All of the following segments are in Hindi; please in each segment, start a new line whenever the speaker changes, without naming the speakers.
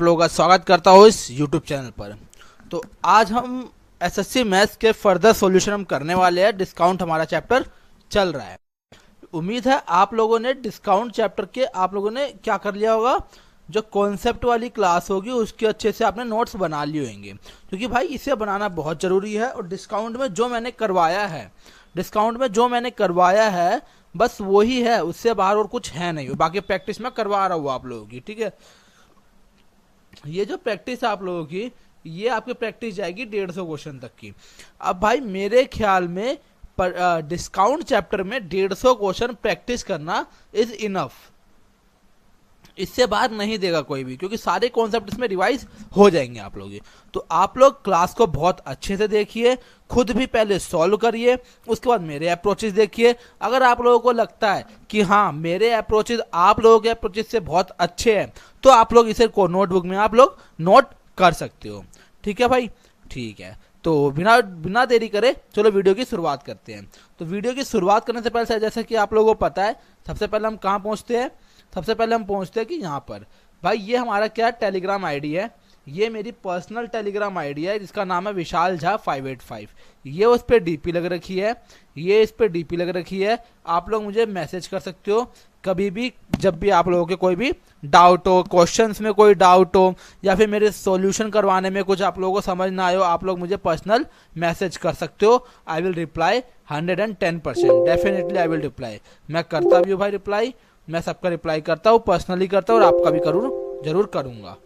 आप लोगों का स्वागत करता हूँ इस YouTube चैनल पर। तो आज हम एसएससी मैथ्स के फर्दर सॉल्यूशन हम करने वाले हैं। डिस्काउंट हमारा चैप्टर चल रहा है। उम्मीद है आप लोगों ने डिस्काउंट चैप्टर के आप लोगों ने क्या कर लिया होगा, जो कॉन्सेप्ट वाली क्लास होगी उसके अच्छे से आपने नोट्स बना लिए होंगे, क्योंकि भाई इसे बनाना बहुत ज़रूरी है। और डिस्काउंट में जो मैंने करवाया है बस वही है, उससे बाहर और कुछ है नहीं। बाकी प्रैक्टिस मैं करवा रहा हूँ आप लोगों की, ठीक है। ये जो प्रैक्टिस है आप लोगों की, ये आपकी प्रैक्टिस जाएगी 150 क्वेश्चन तक की। अब भाई मेरे ख्याल में डिस्काउंट चैप्टर में 150 क्वेश्चन प्रैक्टिस करना इज इनफ। इससे बाहर नहीं देगा कोई भी, क्योंकि सारे कॉन्सेप्ट इसमें रिवाइज हो जाएंगे आप लोग। तो आप लोग क्लास को बहुत अच्छे से देखिए, खुद भी पहले सॉल्व करिए, उसके बाद मेरे अप्रोचेस देखिए। अगर आप लोगों को लगता है कि हाँ मेरे अप्रोचेस आप लोगों के अप्रोचेस से बहुत अच्छे हैं, तो आप लोग इसे नोटबुक में आप लोग नोट कर सकते हो। ठीक है भाई, ठीक है। तो बिना देरी करे चलो वीडियो की शुरुआत करते हैं। तो वीडियो की शुरुआत करने से पहले जैसा कि आप लोगों को पता है, सबसे पहले हम कहाँ पहुँचते हैं? सबसे पहले हम पहुंचते हैं कि यहाँ पर भाई ये हमारा क्या टेलीग्राम आईडी है। ये मेरी पर्सनल टेलीग्राम आईडी है जिसका नाम है विशाल झा 585। ये उस पर डीपी लग रखी है, ये इस पर डीपी लग रखी है। आप लोग मुझे मैसेज कर सकते हो कभी भी, जब भी आप लोगों के कोई भी डाउट हो, क्वेश्चंस में कोई डाउट हो, या फिर मेरे सॉल्यूशन करवाने में कुछ आप लोगों को समझ ना आए हो, आप लोग मुझे पर्सनल मैसेज कर सकते हो। I will reply 110%, definitely I will reply. मैं करता भी हूँ भाई रिप्लाई, मैं सबका रिप्लाई करता हूँ, पर्सनली करता हूँ, और आपका भी जरूर करूँगा।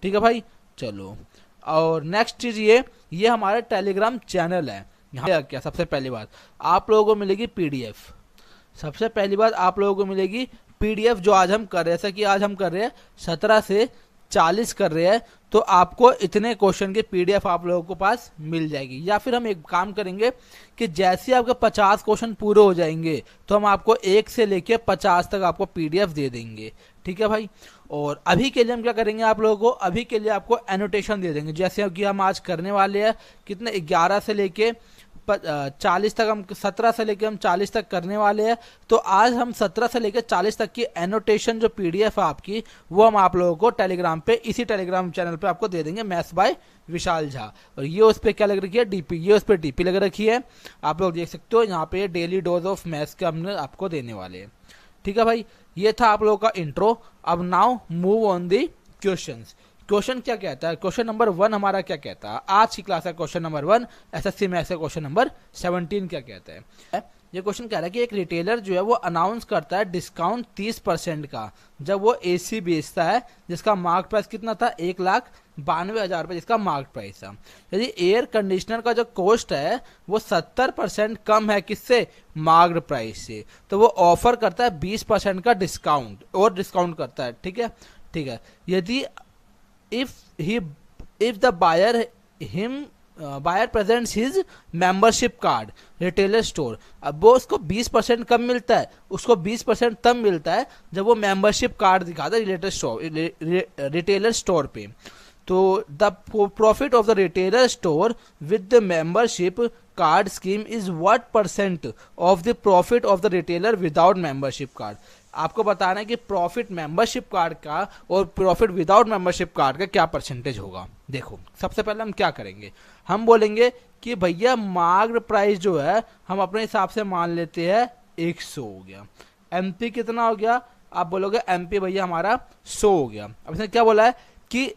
ठीक है भाई, चलो। और नेक्स्ट चीज़ ये हमारा टेलीग्राम चैनल है। यहाँ क्या सबसे पहली बात आप लोगों को मिलेगी पीडीएफ। सबसे पहली बात आप लोगों को मिलेगी पीडीएफ, जो आज हम कर रहे हैं। जैसा कि आज हम कर रहे हैं 17 से 40 कर रहे हैं, तो आपको इतने क्वेश्चन की पीडीएफ आप लोगों के पास मिल जाएगी। या फिर हम एक काम करेंगे कि जैसे आपके 50 क्वेश्चन पूरे हो जाएंगे तो हम आपको 1 से लेके 50 तक आपको पीडीएफ दे देंगे। ठीक है भाई। और अभी के लिए हम क्या करेंगे, आप लोगों को अभी के लिए आपको एनोटेशन दे देंगे। जैसे कि हम आज करने वाले हैं कितने 11 से लेके 40 तक, हम 17 से लेके हम 40 तक करने वाले हैं। तो आज हम 17 से लेकर 40 तक की एनोटेशन जो पीडीएफ है आपकी, वो हम आप लोगों को टेलीग्राम पे, इसी टेलीग्राम चैनल पे आपको दे देंगे, मैथ्स बाय विशाल झा। और ये उस पर क्या लग रखी है, डीपी, ये उस पर डीपी लग रखी है। आप लोग देख सकते हो यहाँ पे डेली डोज ऑफ मैथ्स का हमने आपको देने वाले हैं। ठीक है भाई, ये था आप लोगों का इंट्रो। अब now move on the questions. Question क्या कहता है, क्वेश्चन नंबर 1 हमारा क्या कहता है, आज की क्लास है क्वेश्चन नंबर 1 एसएससी में। ऐसे क्वेश्चन नंबर 17 क्या कहता है? ये क्वेश्चन कह रहा है कि एक रिटेलर जो है वो अनाउंस करता है डिस्काउंट 30% का, जब वो एसी बेचता है जिसका मार्केट प्राइस कितना था, 1,92,000 रुपये जिसका मार्केट प्राइस था। यदि एयर कंडीशनर का जो कॉस्ट है वो 70% कम है किससे, मार्केट प्राइस से, तो वो ऑफर करता है 20% का डिस्काउंट, और डिस्काउंट करता है। ठीक है, ठीक है। यदि if the buyer presents his membership card retailer store, अब वो उसको 20% कम मिलता है, उसको 20% तब मिलता है जब वो मेंबरशिप कार्ड दिखाता है रिटेलर स्टोर पे। तो the profit of the retailer store with the membership card scheme is what percent of the profit of the retailer without membership card. आपको बताना है कि प्रॉफिट मेंबरशिप कार्ड का और प्रॉफिट विदाउट मेंबरशिप कार्ड का क्या परसेंटेज होगा। देखो सबसे पहले हम क्या करेंगे, हम बोलेंगे कि भैया मार्केट प्राइस जो है हम अपने हिसाब से मान लेते हैं 100 हो गया। एमपी कितना हो गया, आप बोलोगे एमपी भैया हमारा 100 हो गया। अब इसने क्या बोला है कि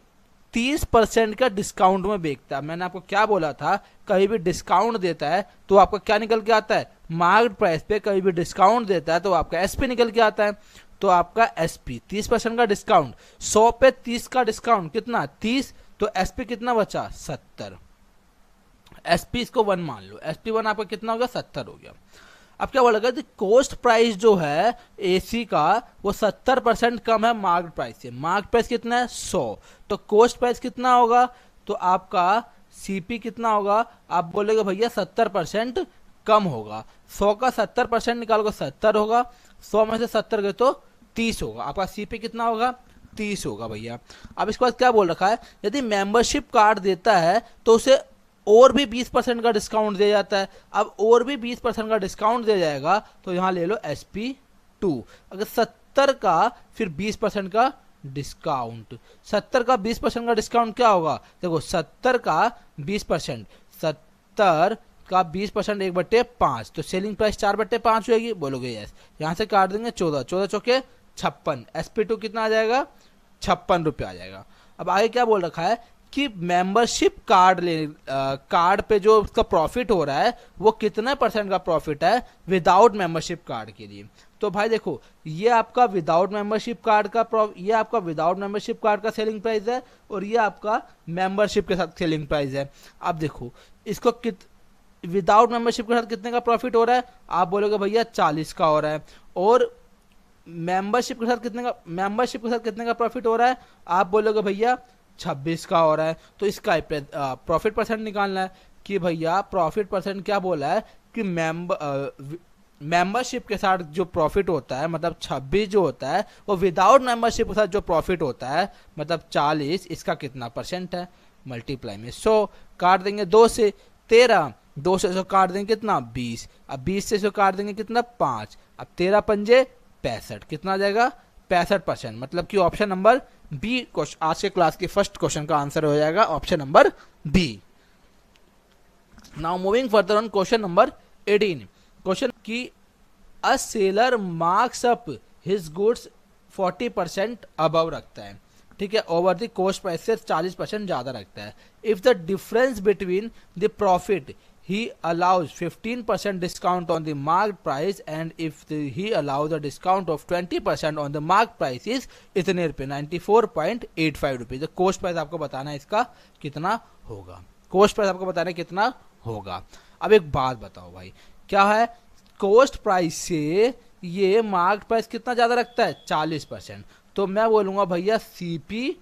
30% का डिस्काउंट में बेचता है। मैंने आपको क्या बोला था, कहीं भी डिस्काउंट देता है तो आपका क्या निकल के आता है, मार्केट प्राइस पे। कहीं भी डिस्काउंट देता है तो आपका एसपी निकल के आता है। तो आपका एसपी 30% का डिस्काउंट, 100 पे 30 का डिस्काउंट कितना, 30, तो एसपी कितना बचा, 70। एसपी इसको 1 मान लो, एसपी 1 आपका कितना हो गया, 70 हो गया। अब क्या बोला गया, कॉस्ट प्राइस जो है एसी का वो 70% कम है मार्केट प्राइस से। मार्केट प्राइस कितना है, 100, तो कॉस्ट प्राइस कितना होगा, तो आपका सीपी कितना होगा, आप बोलेगे भैया 70% कम होगा। 100 का 70% निकालोगे 70 होगा, 100 में से 70 गए तो 30 होगा। आपका सीपी कितना होगा, 30 होगा भैया। अब इसके बाद क्या बोल रखा है, यदि मेंबरशिप कार्ड देता है तो उसे और भी 20% का डिस्काउंट दिया जाता है। अब और भी 20% का डिस्काउंट दिया जाएगा तो यहाँ ले लो SP2। अगर 70 का फिर 20% का डिस्काउंट। 70 का 20% का डिस्काउंट क्या होगा, देखो 70 का 20%, 70 का 20% 1/5, तो सेलिंग प्राइस 4/5 होगी, बोलोगे यस। यहाँ से काट देंगे 14, 14 चौके 56, SP2 कितना आ जाएगा, 56 रुपये आ जाएगा। अब आगे क्या बोल रखा है कि मेंबरशिप कार्ड कार्ड पे जो उसका प्रॉफिट हो रहा है वो कितना % का प्रॉफिट है विदाउट मेंबरशिप कार्ड के लिए। तो भाई देखो ये आपका विदाउट मेंबरशिप कार्ड का सेलिंग प्राइस है, और ये आपका मेंबरशिप के साथ सेलिंग प्राइस है। अब देखो इसको विदाउट मेंबरशिप के साथ कितने का प्रॉफिट हो रहा है, आप बोलोगे भैया 40 का हो रहा है, और मेंबरशिप के साथ कितने का प्रॉफिट हो रहा है, आप बोलोगे भैया 26 का हो रहा है। तो इसका प्रॉफिट % निकालना है कि भैया प्रॉफिट % क्या बोला है कि मेंबरशिप के साथ जो प्रॉफिट होता है मतलब 26 जो होता है, वो विदाउट मेंबरशिप के साथ जो प्रॉफिट होता है मतलब 40, इसका कितना % है, मल्टीप्लाई में 100, काट देंगे 2 से 13, 2 से 100 काट देंगे कितना 20, अब 20 से 100 काट देंगे कितना 5, अब 13 पंजे 65, कितना आ जाएगा 65%। मतलब कि ऑप्शन नंबर बी आज के क्लास के फर्स्ट क्वेश्चन का आंसर हो जाएगा option number B. Now moving further on question number 18। Question की a seller marks up his goods 40% above रखता है, ठीक है, ओवर द कॉस्ट प्राइस से 40% ज्यादा रखता है। If the difference between the profit he allows 15% discount on the marked price, and if he allows a discount of 20% on the marked price is इतने रुपए 94.85 रुपीज। कॉस्ट प्राइस आपको बताना है इसका कितना होगा, कॉस्ट प्राइस आपको बताना है कितना होगा। अब एक बात बताओ भाई, क्या है कॉस्ट प्राइस से ये मार्क्ड प्राइस कितना ज्यादा रखता है 40%, तो मैं बोलूंगा भैया CP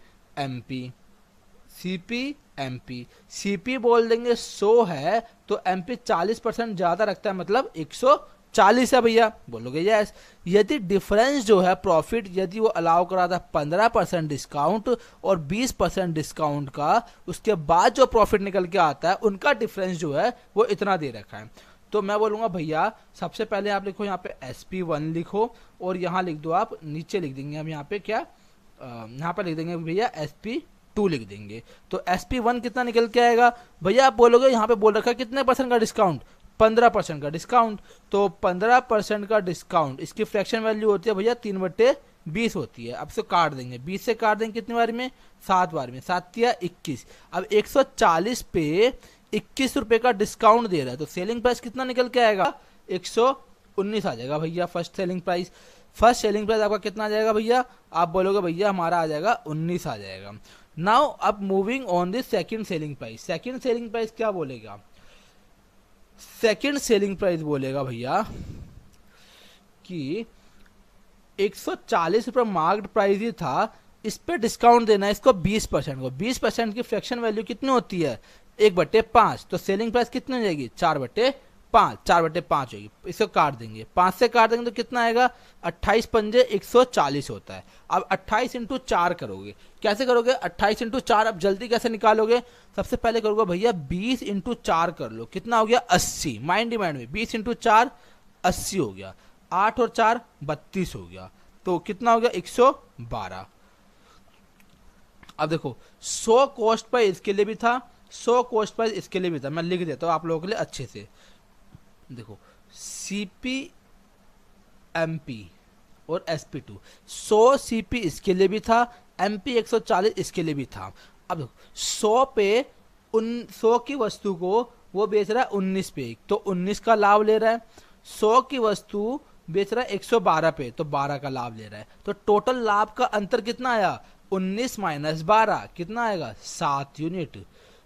बोल देंगे 100 है, तो MP 40% ज्यादा रखता है मतलब 140 है भैया, बोलोगे यस। यदि डिफरेंस जो है प्रॉफिट यदि वो अलाउ करा था 15% डिस्काउंट और 20% डिस्काउंट का, उसके बाद जो प्रॉफिट निकल के आता है उनका डिफरेंस जो है वो इतना दे रखा है, तो मैं बोलूंगा भैया सबसे पहले आप लिखो यहाँ पे SP1 लिखो, और यहाँ लिख दो आप नीचे लिख देंगे हम यहाँ पे क्या यहाँ पे लिख देंगे भैया SP2 लिख देंगे। तो SP1 कितना निकल के आएगा भैया, आप बोलोगे यहाँ पे बोल रखा है कितने % का डिस्काउंट, 15% का डिस्काउंट, तो 15% का डिस्काउंट इसकी फ्रैक्शन वैल्यू होती है भैया 3/20 होती है। अब से काट देंगे 20 से काट देंगे कितनी बार में 7 बार में, 7 या 21। अब 140 पे 21 रुपए का डिस्काउंट दे रहा है, तो सेलिंग प्राइस कितना निकल के आएगा 119 आ जाएगा भैया। फर्स्ट सेलिंग प्राइस आपका कितना आ जाएगा भैया, आप बोलोगे भैया हमारा आ जाएगा 19 आ जाएगा। नाउ अब moving on this second selling price. Second selling price क्या बोलेगा, सेकंड सेलिंग प्राइस बोलेगा भैया कि 140 रुपये मार्क्ड प्राइस ही था, इस पे डिस्काउंट देना है इसको 20% को। 20% की फ्रैक्शन वैल्यू कितनी होती है 1/5, तो सेलिंग प्राइस कितनी हो जाएगी 4/5 होगी। इसको काट देंगे 5 से काट देंगे तो कितना आएगा 28 पंजे 140 होता है। अब 28 इंटू 4 करोगे, कैसे करोगे 28 इंटू 4 अब जल्दी कैसे निकालोगे, सबसे पहले करोगे भैया 20 इंटू 4 कर लो, कितना हो गया 80, माइंड डिमांड में 20 इंटू 4 80 हो गया, 8 और 4 32 हो गया, तो कितना हो गया 112। अब देखो 100 कॉस्ट प्राइस इसके लिए भी था, 100 कॉस्ट प्राइस इसके लिए भी था, मैं लिख देता हूं आप लोगों के लिए अच्छे से। देखो CP और SP2 100 CP इसके लिए भी था, MP 140 इसके लिए भी था। अब देखो 100 पे 100 की वस्तु को वो बेच रहा है 19 पे, तो 19 का लाभ ले रहा है। 100 की वस्तु बेच रहा है 112 पे, तो 12 का लाभ ले रहा है। तो टोटल लाभ का अंतर कितना आया 19 माइनस 12 कितना आएगा 7 यूनिट।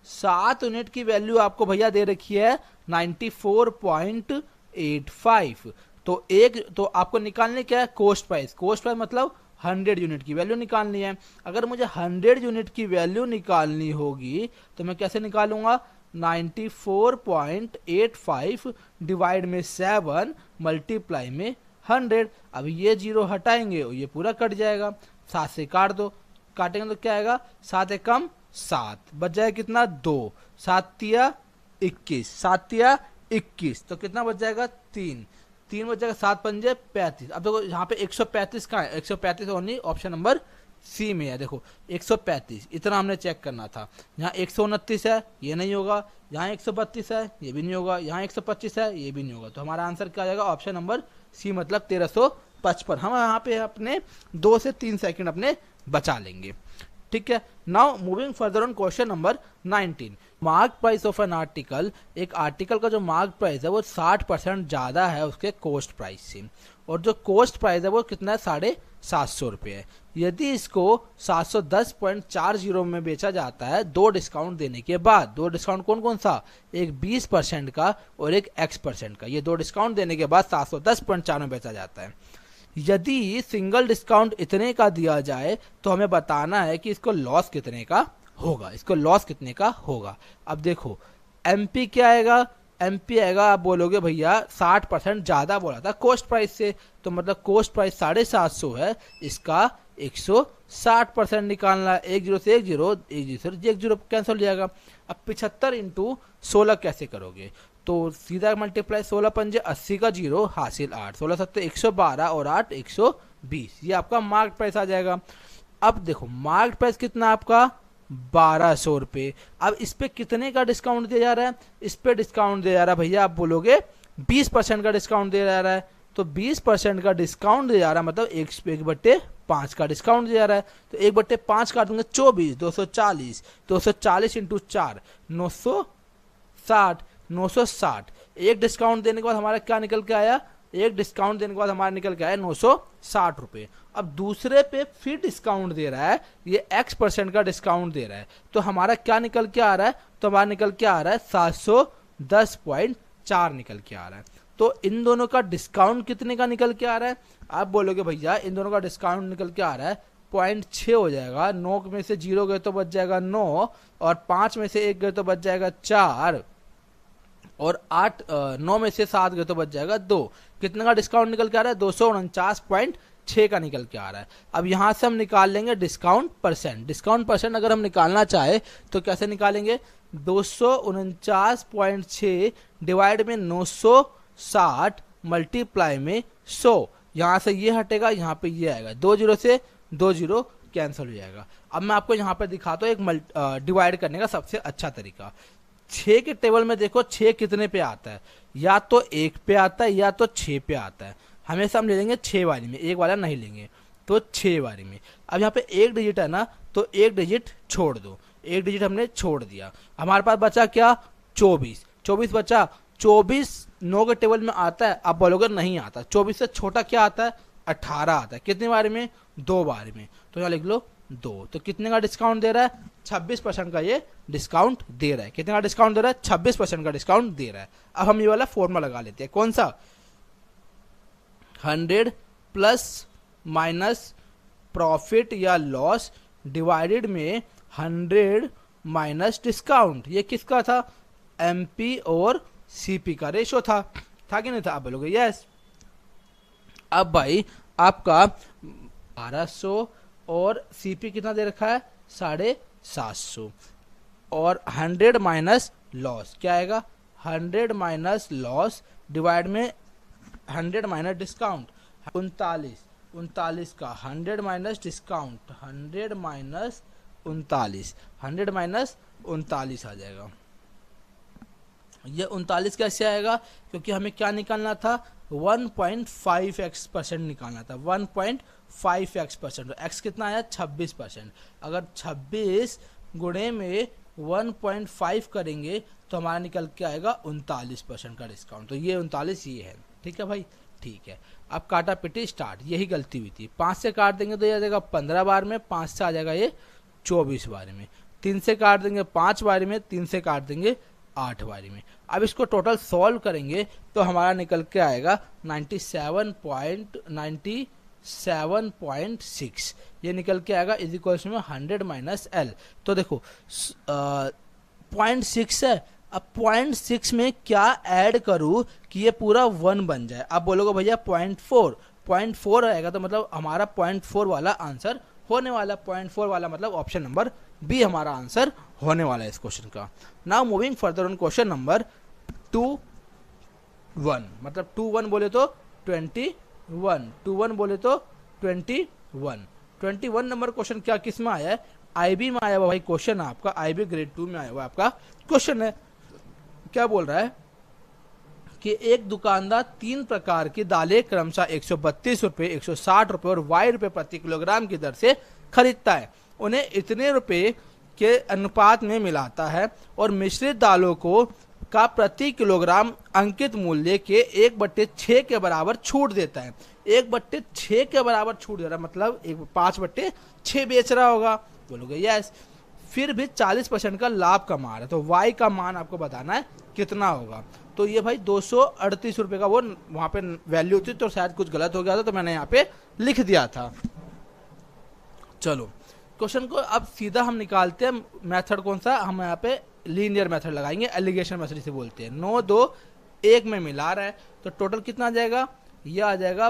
7 यूनिट की वैल्यू आपको भैया दे रखी है 94.85। तो आपको निकालने क्या है कॉस्ट प्राइस, कॉस्ट प्राइस मतलब 100 यूनिट की वैल्यू निकालनी है। अगर मुझे 100 यूनिट की वैल्यू निकालनी होगी तो मैं कैसे निकालूंगा 94.85 डिवाइड में 7 मल्टीप्लाई में 100। अब ये 0 हटाएंगे और ये पूरा कट जाएगा, 7 से काट दो, काटेंगे तो क्या आएगा 7 एकम 7 बच जाएगा कितना 2, 7 तिया 21, 7 तिया 21, तो कितना बच जाएगा 3 बच जाएगा, 7 पंजे 35। अब देखो यहाँ पे 135 का है, 135 ओनली ऑप्शन नंबर सी में है, देखो 135 इतना हमने चेक करना था। यहाँ 129 है, ये नहीं होगा। यहाँ 132 है, ये भी नहीं होगा। यहाँ 125 है, ये भी नहीं होगा। तो हमारा आंसर क्या आ जाएगा? ऑप्शन नंबर सी, मतलब 1355। हम यहाँ पे अपने 2 से 3 सेकंड अपने बचा लेंगे। ठीक है, now moving further on question number 19। Mark price of an article, एक आर्टिकल का जो मार्क प्राइस है वो 60% ज्यादा है उसके कोस्ट प्राइस से, और जो कोस्ट प्राइस है वो कितना है? 750 रुपये है। यदि इसको 710.40 में बेचा जाता है 2 डिस्काउंट देने के बाद, 2 डिस्काउंट कौन कौन सा? एक 20% का और एक X% का। ये 2 डिस्काउंट देने के बाद 710.4 में बेचा जाता है। यदि सिंगल डिस्काउंट इतने का दिया जाए तो हमें बताना है कि इसको लॉस कितने का होगा, इसको लॉस कितने का होगा। अब देखो एमपी क्या आएगा? एमपी आएगा, आप बोलोगे भैया 60% ज्यादा बोला था कोस्ट प्राइस से, तो मतलब कोस्ट प्राइस 750 है, इसका 160% निकालना है। 10 से 10, 10 कैंसिल हो जाएगा। अब 75 इंटू 16 कैसे करोगे? तो सीधा मल्टीप्लाई 16 पंजे 80 का 0 हासिल 8, 16 सत्ते 112 और 8 120, ये आपका मार्क प्राइस आ जाएगा। अब देखो मार्क प्राइस कितना आपका? 1200 रुपये। अब इस पे कितने का डिस्काउंट दिया जा रहा है? इस पे डिस्काउंट दिया जा रहा है भैया, आप बोलोगे 20% का डिस्काउंट दिया जा रहा है। तो 20% का डिस्काउंट दिया जा रहा है, मतलब 1/5 का डिस्काउंट दिया जा रहा है। तो 1/5 काट दूंगे 24, 240, 240 इंटू 4 960, 960। एक डिस्काउंट देने के बाद हमारा क्या निकल के आया? एक डिस्काउंट देने के बाद हमारा निकल के आया 960 रुपये। अब दूसरे पे फिर डिस्काउंट दे रहा है, ये X% का डिस्काउंट दे रहा है, तो हमारा क्या निकल के आ रहा है? तो हमारा निकल के आ रहा है 710.4 निकल के आ रहा है। तो इन दोनों का डिस्काउंट कितने का निकल के आ रहा है? आप बोलोगे भैया इन दोनों का डिस्काउंट निकल के आ रहा है 0.6 हो जाएगा। 9 में से 0 गए तो बच जाएगा 9, और 5 में से 1 गए तो बच जाएगा 4, और 9 में से 7 गए तो बच जाएगा 2। कितने का डिस्काउंट निकल के आ रहा है? 249.6 का निकल के आ रहा है। अब यहां से हम निकाल लेंगे डिस्काउंट परसेंट। डिस्काउंट परसेंट अगर हम निकालना चाहे तो कैसे निकालेंगे? 249.6 डिवाइड में 960 मल्टीप्लाई में 100। यहां से ये हटेगा, यहाँ पे ये आएगा, 2 0 से 2 0 कैंसिल हो जाएगा। अब मैं आपको यहाँ पे दिखाता हूँ एक डिवाइड करने का सबसे अच्छा तरीका। 6 के टेबल में देखो 6 कितने पे आता है? या तो 1 पे आता है या तो 6 पे आता है। हमेशा हम ले लेंगे 6 वाली में, 1 वाला नहीं लेंगे, तो 6 वाली में। अब यहाँ पे 1 डिजिट है ना, तो 1 डिजिट छोड़ दो। 1 डिजिट हमने छोड़ दिया, हमारे पास बचा क्या? 24। 24 बचा। 24 9 के टेबल में आता है? आप बोलोगे नहीं आता। 24 से छोटा क्या आता है? 18 आता है। कितनी बारी में? 2 बारी में। तो यहाँ लिख लो 2। तो कितने का डिस्काउंट दे रहा है? 26% का ये डिस्काउंट दे रहा है। कितने का डिस्काउंट दे रहा है? 26% का डिस्काउंट दे रहा है। अब हम ये वाला फॉर्मूला लगा लेते हैं। कौन सा? 100 प्लस माइनस प्रॉफिट या लॉस डिवाइडेड में 100 माइनस डिस्काउंट। ये किसका था? एमपी और सीपी का रेशो था कि नहीं था? आप बोलोगे यस। अब भाई आपका 1200 और सीपी कितना दे रखा है? 750, और 100 माइनस लॉस क्या आएगा? 100 माइनस लॉस डिवाइड में 100 माइनस डिस्काउंट 39, 39 का 100 माइनस डिस्काउंट 100 माइनस 39, 100 माइनस 39 आ जाएगा। ये 39 कैसे आएगा? क्योंकि हमें क्या निकालना था? 1.5x% निकालना था। 1.5x%, तो x कितना आया? 26%। अगर 26 गुणे में 1.5 करेंगे तो हमारा निकल के आएगा 39% का डिस्काउंट। तो ये 39 ये है। ठीक है भाई, ठीक है। अब काटा पिटी स्टार्ट। यही गलती हुई थी। 5 से काट देंगे तो ये आ जाएगा 15 बार में, 5 से आ जाएगा ये 24 बार में। 3 से काट देंगे 5 बार में, 3 से काट देंगे 8 बारी में। अब इसको टोटल सॉल्व करेंगे तो हमारा निकल के आएगा 97.6 ये निकल के आएगा इज इक्वल में 100 माइनस एल। तो देखो 0.6 है। अब 0.6 में क्या ऐड करूं कि ये पूरा 1 बन जाए? आप बोलोगे भैया 0.4 आएगा, तो मतलब हमारा 0.4 वाला आंसर होने वाला। 0.4 वाला मतलब ऑप्शन नंबर बी हमारा आंसर होने वाला है इस क्वेश्चन का। Now moving further on question number 21, मतलब 21 बोले तो 21, 21 बोले तो 21, 21 नंबर क्वेश्चन क्या किस में आया है, आईबी में आया हुआ भाई क्वेश्चन आपका, आईबी ग्रेड 2 में आया हुआ आपका क्वेश्चन है। क्या बोल रहा है कि एक दुकानदार 3 प्रकार की दालें क्रमशः 132 रुपए, 160 रुपए और वाई रुपए प्रति किलोग्राम की दर से खरीदता है, उन्हें इतने रुपए के अनुपात में मिलाता है और मिश्रित दालों को का प्रति किलोग्राम अंकित मूल्य के 1/6 के बराबर छूट देता है। 1/6 के बराबर छूट दे रहा है, मतलब 5/6 बेच रहा होगा। बोलोगे यस। फिर भी 40% का लाभ कमा रहा है, तो वाई का मान आपको बताना है कितना होगा। तो ये भाई 238 रुपए का वो वहां पे वैल्यू थी, तो शायद कुछ गलत हो गया था तो मैंने यहाँ पे लिख दिया था। चलो क्वेश्चन को अब सीधा हम निकालते हैं। मेथड कौन सा, हम यहाँ पे लीनियर मेथड लगाएंगे, एलिगेशन मेथड से बोलते हैं। 9 2 1 में मिला रहा है, तो टोटल कितना आ जाएगा, ये आ जाएगा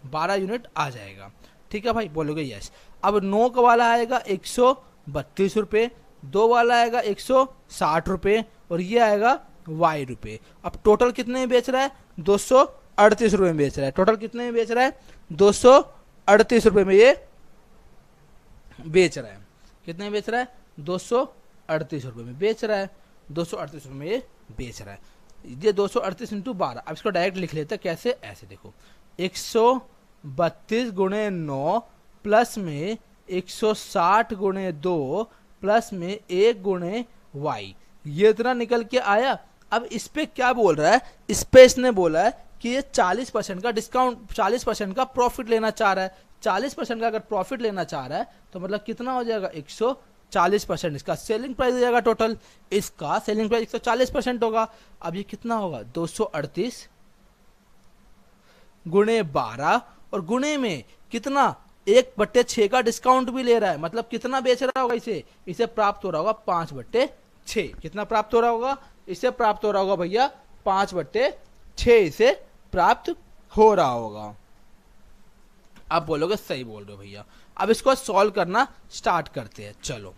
12 यूनिट आ जाएगा। ठीक है भाई, बोलोगे यस। अब 9 का वाला आएगा 132 रुपये, 2 वाला आएगा 160 रुपये और ये आएगा वाई रुपये। अब टोटल कितने में बेच रहा है, 238 रुपये में बेच रहा है। टोटल कितने में बेच रहा है, 238 रुपये में ये बेच रहा है। कितने में बेच रहा है, 238 रुपये में बेच रहा है। 238 रुपये में ये बेच रहा है। ये 238 इंटू 12। अब इसको डायरेक्ट लिख लेते हैं, कैसे, ऐसे देखो, 132 गुणे 9 प्लस में 160 गुणे 2 प्लस में 1 गुणे वाई, ये इतना निकल के आया। अब इस पे क्या बोल रहा है, इस पे इसने बोला है कि ये 40% का डिस्काउंट, 40% का प्रॉफिट लेना चाह रहा है। 40% का अगर प्रॉफिट लेना चाह रहा है तो मतलब कितना हो जाएगा, 140%। इसका सेलिंग प्राइस हो जाएगा टोटल, इसका सेलिंग प्राइस 140% होगा। अब ये कितना होगा, 238 गुणे 12 और गुणे में कितना, 1/6 का डिस्काउंट भी ले रहा है, मतलब कितना बेच रहा होगा इसे प्राप्त हो रहा होगा 5/6। कितना प्राप्त हो रहा होगा, इसे प्राप्त हो रहा होगा भैया 5/6 इसे प्राप्त हो रहा होगा। आप बोलोगे सही बोल रहे हो भैया। अब इसको सॉल्व करना स्टार्ट करते हैं। चलो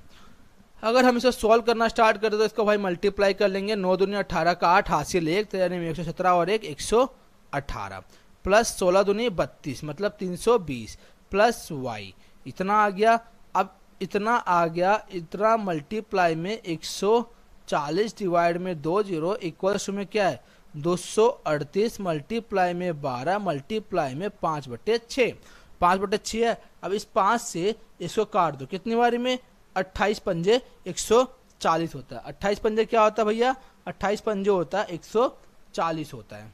अगर हम इसे सॉल्व करना स्टार्ट करते तो इसको भाई मल्टीप्लाई कर लेंगे। 9 दूनी 18 का 8 हासिल 1, तो यानी 117 और 1 118 प्लस 16 दूनी 32 मतलब 320 प्लस वाई इतना आ गया। अब इतना आ गया, इतना मल्टीप्लाई में 140 डिवाइड में 2 जीरो इक्वल्स में क्या है, 238 मल्टीप्लाई में 12 मल्टीप्लाई में 5/6। 5/6 है। अब इस 5 से इसको काट दो, कितनी बारी में, 28 पंजे 140 होता है। 28 पंजे क्या होता है भैया, 28 पंजे होता है 140 होता है।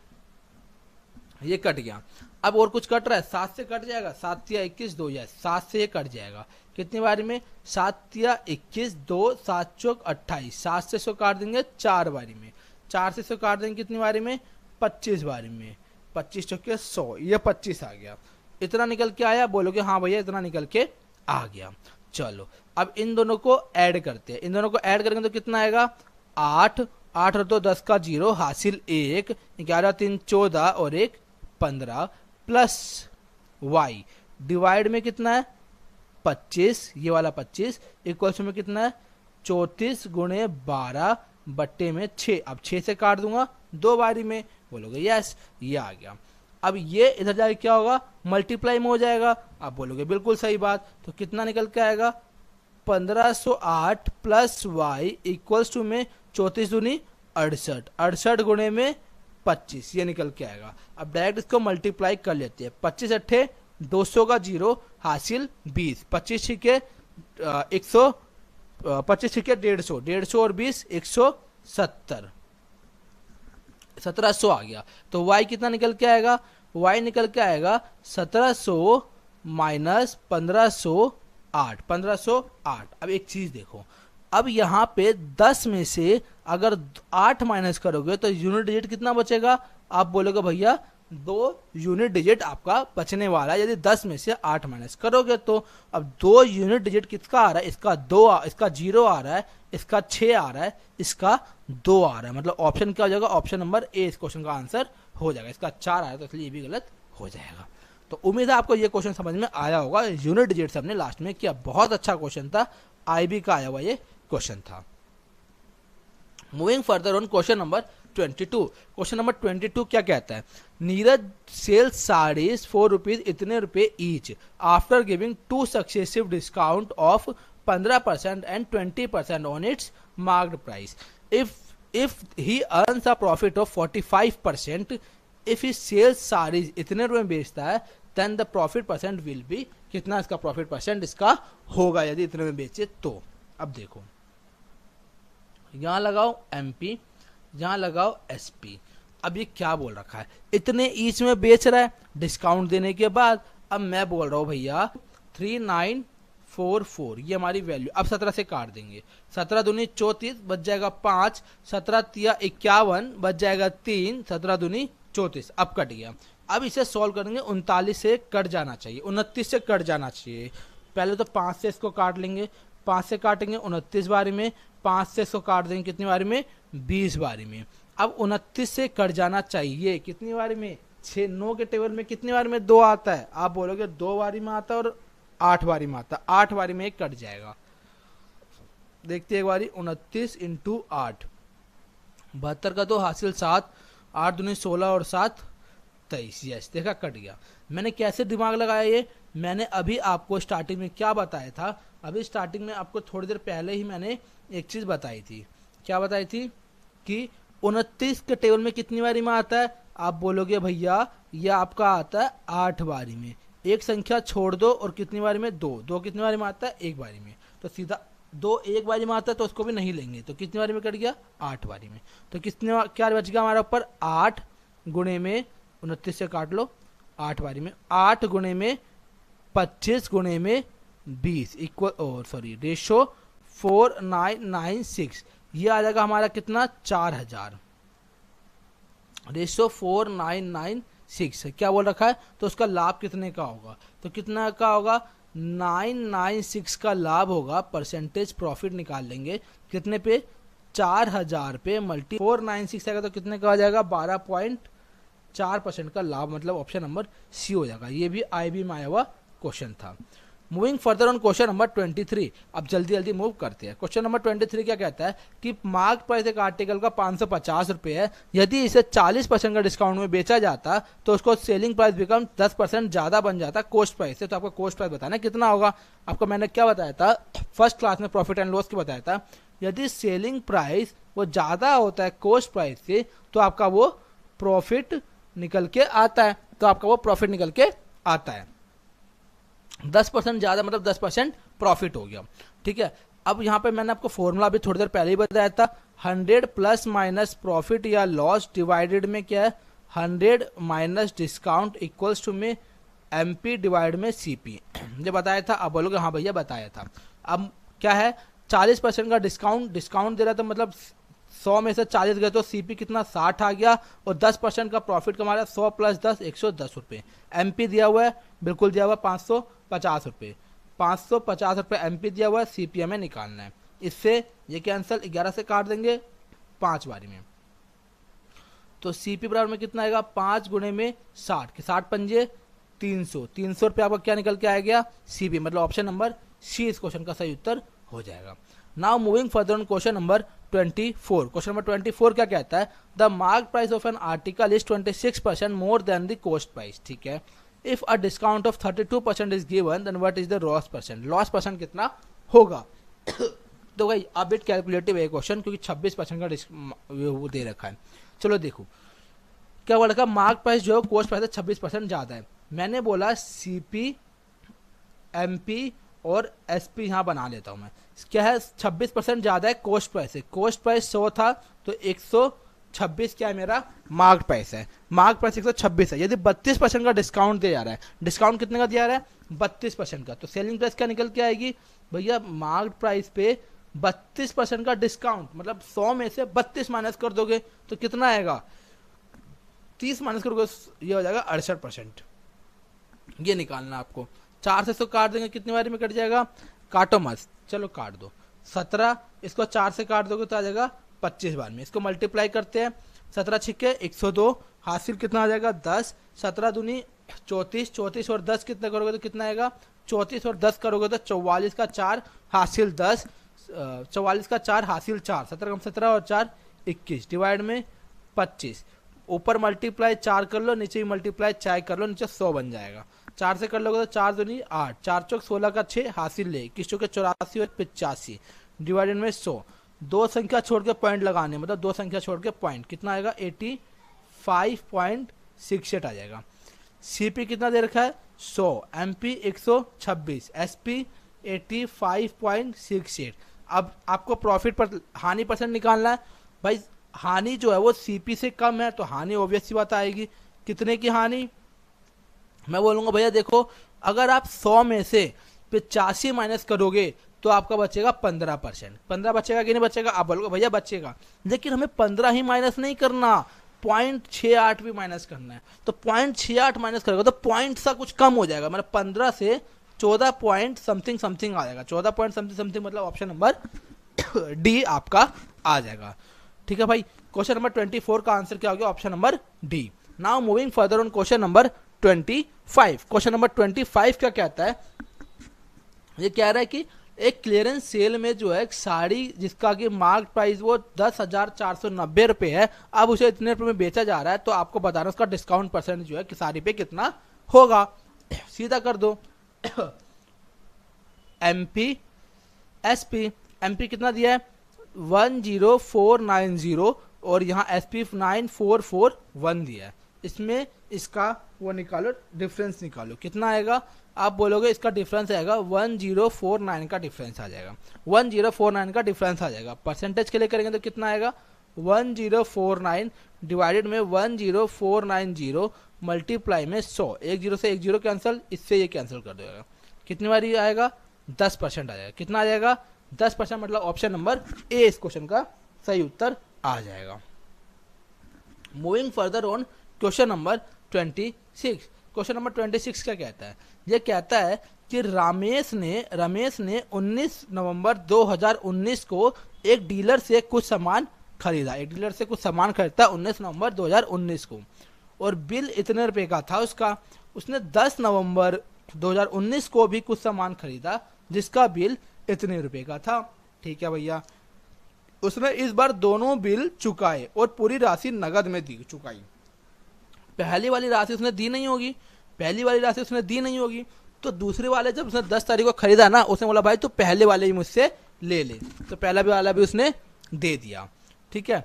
ये कट गया। अब और कुछ कट रहा है, 7 से कट जाएगा, 7 या 21 2 या 7 से ये कट जाएगा। कितनी बारी में, 7 या 21 2 7 चौक 28। 7 से इसको काट देंगे 4 बारी में, 4 से इसको काट देंगे कितनी बारी में, 25 बारी में। 25 चौके 100, ये 25 आ गया। इतना निकल के आया, बोलोगे हाँ भैया इतना निकल के आ गया। चलो अब इन दोनों को ऐड करते हैं। इन दोनों को ऐड करेंगे तो कितना आएगा, 8 8 और 2 10 का 0 हासिल 1, 11 3 14 और 1 15 प्लस वाई डिवाइड में कितना है 25, ये वाला 25 इक्वल्स में कितना है 34 गुणे 12 बट्टे में 6। अब 6 से काट दूंगा 2 बारी में, बोलोगे यस, ये आ गया। अब ये इधर जाके क्या होगा, मल्टीप्लाई में हो जाएगा। आप बोलोगे बिल्कुल सही बात। तो कितना निकल के आएगा, 1508 प्लस वाई इक्वल्स टू में 34 दूनी 68, 68 गुणे में 25, ये निकल के आएगा। अब डायरेक्ट इसको मल्टीप्लाई कर लेते हैं। 25 अट्ठे 200 का 0 हासिल 20, 25 छिके 100, 25 छिके 150, 150 और 20 170, 1700 आ गया। तो y कितना निकल के आएगा, y निकल के आएगा 1700 माइनस 1508, 1508। अब एक चीज देखो, अब यहाँ पे 10 में से अगर 8 माइनस करोगे तो यूनिट डिजिट कितना बचेगा, आप बोलोगे भैया 2 यूनिट डिजिट आपका बचने वाला है यदि 10 में से 8 माइनस करोगे तो। अब 2 यूनिट डिजिट किसका आ रहा है, इसका 2, इसका 0 आ रहा है, इसका 6 आ रहा है, इसका 2 आ रहा है। मतलब ऑप्शन क्या हो जाएगा, ऑप्शन नंबर ए इस क्वेश्चन का आंसर हो जाएगा। इसका 4 आ रहा है तो इसलिए ये भी गलत हो जाएगा। तो उम्मीद है आपको ये क्वेश्चन समझ में आया होगा। यूनिट डिजिट से हमने लास्ट में किया, बहुत अच्छा क्वेश्चन था, आईबी का आया हुआ ये क्वेश्चन था। Moving further on question number 22। Question number 22 क्या कहता है? नीरज सेल्स साड़ीज ₹4 इतने रुपए each after giving 2 successive discount of 15% and 20% on its marked price. If he earns a profit of 45%, if he sells saris इतने रुपए में बेचता है, then the profit percent will be, कितना इसका प्रॉफिट परसेंट इसका होगा यदि इतने में बेचे तो। अब देखो, यहां लगाओ MP, यहां लगाओ SP। अब ये क्या बोल रखा है? इतने ईच में बेच रहा है डिस्काउंट देने के बाद। अब मैं बोल रहा हूं भैया 3944, ये हमारी वैल्यू। अब 17 से काट देंगे, 17 दूनी 34 बच जाएगा 5, 17 तिया 51 बच जाएगा 3, 17 दूनी 34। अब कट गया। अब इसे सॉल्व करेंगे, 39 से कट जाना चाहिए, 29 से कट जाना चाहिए। पहले तो 5 से इसको काट लेंगे, 5 से काटेंगे 29 बारी में, 5 से इसको काट देंगे कितनी बारी में? 20 बारी में। अब 29 से कट जाना चाहिए कितनी बारी में? 6 9 के टेबल में कितनी बारी में 2 आता है? आप बोलोगे 2 बारी में आता है और 8 बारी में आता है। 8 बारी में कट जाएगा। देखते हैं एक बारी, 29 इंटू 8, 72 का 2 हासिल 7, 8 दूनी 16 और 7 23। यस, देखा कट गया। मैंने कैसे दिमाग लगाया ये? मैंने अभी आपको स्टार्टिंग में क्या बताया था? अभी स्टार्टिंग में आपको थोड़ी देर पहले ही मैंने एक चीज बताई थी। क्या बताई थी? कि 29 के टेबल में कितनी बारी में आता है? आप बोलोगे भैया ये आपका आता है 8 बारी में। एक संख्या छोड़ दो और कितनी बारी में? 2। 2 कितनी बारी में आता है? 1 बारी में। तो सीधा 2 1 बारी में आता है तो उसको भी नहीं लेंगे, तो कितनी बारी में कट गया? 8 बारी में। तो कितने क्या बच गया हमारे ऊपर? 8 गुणे में 29 से काट लो, 8 बारी में, 8 गुणे में 25 गुणे में 20 इक्वल, और सॉरी रेशो 4996। ये आ जाएगा हमारा कितना? 4000। रेशो 4996 है। क्या बोल रखा है? तो उसका लाभ कितने का होगा? तो कितना का होगा? 996 का लाभ होगा। परसेंटेज प्रॉफिट निकाल लेंगे कितने पे? 4000 पे मल्टी 496 आएगा तो कितने का आ जाएगा? 12.4% का लाभ, मतलब ऑप्शन नंबर सी हो जाएगा। ये भी IB में आया हुआ क्वेश्चन था। Moving further on question number 23। अब जल्दी जल्दी मूव करते हैं। क्वेश्चन नंबर 23 क्या कहता है? कि मार्क प्राइस एक आर्टिकल का 550 रुपए है, यदि इसे 40% का डिस्काउंट में बेचा जाता तो उसको सेलिंग प्राइस बिकम 10% ज्यादा बन जाता कॉस्ट प्राइस से। तो आपको कॉस्ट प्राइस बताना कितना होगा। आपको मैंने क्या बताया था फर्स्ट क्लास में? प्रॉफिट एंड लॉस की बताया था। यदि सेलिंग प्राइस वो ज्यादा होता है कॉस्ट प्राइस से तो आपका वो प्रॉफिट निकल के आता है। तो आपका वो प्रॉफिट निकल के आता है। 10% ज्यादा मतलब 10% प्रॉफिट हो गया। ठीक है। अब यहां पे मैंने आपको फॉर्मूला भी थोड़ी देर पहले ही बताया था। 100 प्लस माइनस प्रॉफिट या लॉस डिवाइडेड में क्या है? 100 माइनस डिस्काउंट इक्वल्स टू में MP डिवाइड में CP। ये बताया था। अब बोलोगे हाँ भैया बताया था। अब क्या है? 40% का डिस्काउंट दे रहा था, मतलब 100 में से 40 गए तो CP कितना? 60 आ गया। और 10% का प्रॉफिट कमा 100 प्लस 10 110 रुपए। MP दिया हुआ है, बिल्कुल दिया हुआ है 550 रुपए। 550 रुपए MP दिया हुआ है, CP हमें निकालना है। इससे ये कैंसिल, 11 से काट देंगे 5 बारी में। तो CP बराबर में कितना आएगा? 5 गुणे में 60 के 60 पंजे 300। 300 रुपये आपका क्या निकल के आ गया? CP, मतलब ऑप्शन नंबर C इस क्वेश्चन का सही उत्तर हो जाएगा। Now moving further on question number 24। Question number 24 क्या कहता है? The mark price of an article is 26% more than the cost price. ठीक है। If a discount of 32% is given then what is the loss percent? Loss percent कितना होगा? तो भाई अब बिट कैलकुलेटिव है क्वेश्चन, क्योंकि 26% का वो दे रखा है। चलो देखो क्या बोला रखा, मार्क प्राइस जो है कॉस्ट प्राइस से 26% ज्यादा है। मैंने बोला CP MP और SP यहां बना लेता हूं मैं। क्या है? 26% ज्यादा है कॉस्ट प्राइस से। कॉस्ट प्राइस 100 था तो 126 क्या है मेरा? मार्क प्राइस है। मार्क प्राइस 126 है। यदि 32% का डिस्काउंट दिया जा रहा है, डिस्काउंट कितने का दिया जा रहा है? 32% का। तो सेलिंग प्राइस क्या निकल के आएगी भैया? मार्क प्राइस पे 32% का डिस्काउंट, मतलब 100 में से 32 माइनस कर दोगे तो कितना आएगा? 30 माइनस करोगे, ये हो जाएगा 68%। ये निकालना आपको। 4 से इसको काट देंगे, कितनी बारी में कट जाएगा? काटो मत, चलो काट दो। 17, इसको 4 से काट दोगे तो आ जाएगा 25 बार में। इसको मल्टीप्लाई करते हैं, 17 छिक्के 102, हासिल कितना आ जाएगा? 10। 17 दूनी 34, 34 और 10 कितना करोगे तो कितना आएगा? 34 और 10 करोगे तो 44 का 4 हासिल 10। 44 का 4 हासिल 4, 17 कम 17 और 4 21 डिवाइड में 25, ऊपर मल्टीप्लाई 4 कर लो, नीचे भी मल्टीप्लाई 4 कर लो, नीचे 100 बन जाएगा। 4 से कर लोगे तो 4 दूनी 8, 4 चौक 16 का 6 हासिल ले, 21 चौके 84 और 85 डिवाइडेड में 100। दो संख्या छोड़ के पॉइंट लगाने, मतलब दो संख्या छोड़ के पॉइंट, कितना आएगा 85.68 आ जाएगा। सीपी कितना दे रखा है 100, एमपी 126, एसपी 85.68। अब आपको प्रॉफिट पर हानि परसेंट निकालना है भाई। हानि जो है वो सीपी से कम है तो हानि ऑब्वियस सी बात आएगी। कितने की हानि, मैं बोलूंगा भैया देखो, अगर आप 100 में से 85 माइनस करोगे तो आपका बचेगा 15%। 15 बचेगा कि नहीं बचेगा, आप बोलोगे भैया बचेगा, लेकिन हमें 15 ही माइनस नहीं करना, 0.68 भी माइनस करना है। तो 0.68 माइनस करोगे तो पॉइंट सा कुछ कम हो जाएगा, मतलब 15 से 14 पॉइंट समथिंग समथिंग आ जाएगा। 14 पॉइंट समथिंग समथिंग मतलब ऑप्शन नंबर डी आपका आ जाएगा। ठीक है भाई, क्वेश्चन नंबर 24 का आंसर क्या हो गया, option number D. Now moving further on question number 25। Question number 25 क्या कहता है, ये कह रहा है कि एक क्लियरेंस सेल में जो है एक साड़ी जिसका कि मार्क प्राइस वो 10,490 रुपये है, अब उसे इतने रुपये में बेचा जा रहा है, तो आपको बताना उसका डिस्काउंट परसेंट जो है कि साड़ी पे कितना होगा। सीधा कर दो एमपी एसपी, एमपी कितना दिया है 10490 और यहाँ एसपी 9441 दिया है। इसमें इसका वो निकालो, डिफरेंस निकालो, कितना आएगा, आप बोलोगे इसका डिफरेंस आएगा 1049 का डिफरेंस आ जाएगा। 1049 का डिफरेंस आ जाएगा। परसेंटेज के लिए करेंगे तो कितना आएगा 1049 डिवाइडेड में 10490 मल्टीप्लाई में 100, एक जीरो से एक जीरो कैंसिल, इससे ये कैंसिल कर देगा। कितनी बारी आएगा 10% आ जाएगा। कितना आ जाएगा 10%, मतलब ऑप्शन नंबर ए इस क्वेश्चन का सही उत्तर आ जाएगा। Moving further on question number 26। Question number 26 क्या कहता है, ये कहता है कि रमेश ने 19 नवंबर 2019 को एक डीलर से कुछ सामान खरीदा। एक डीलर से कुछ सामान खरीदता 19 नवंबर 2019 को और बिल इतने रुपए का था उसका। उसने 10 नवंबर 2019 को भी कुछ सामान खरीदा जिसका बिल इतने रुपए का था। ठीक है भैया, उसने इस बार दोनों बिल चुकाए और पूरी राशि नगद में दी चुकाई। पहली वाली राशि उसने दी नहीं होगी, तो दूसरे वाले जब उसने 10 तारीख को खरीदा ना, उसने बोला भाई तू पहले वाले ही मुझसे ले ले, तो पहला भी वाला भी उसने दे दिया। ठीक है,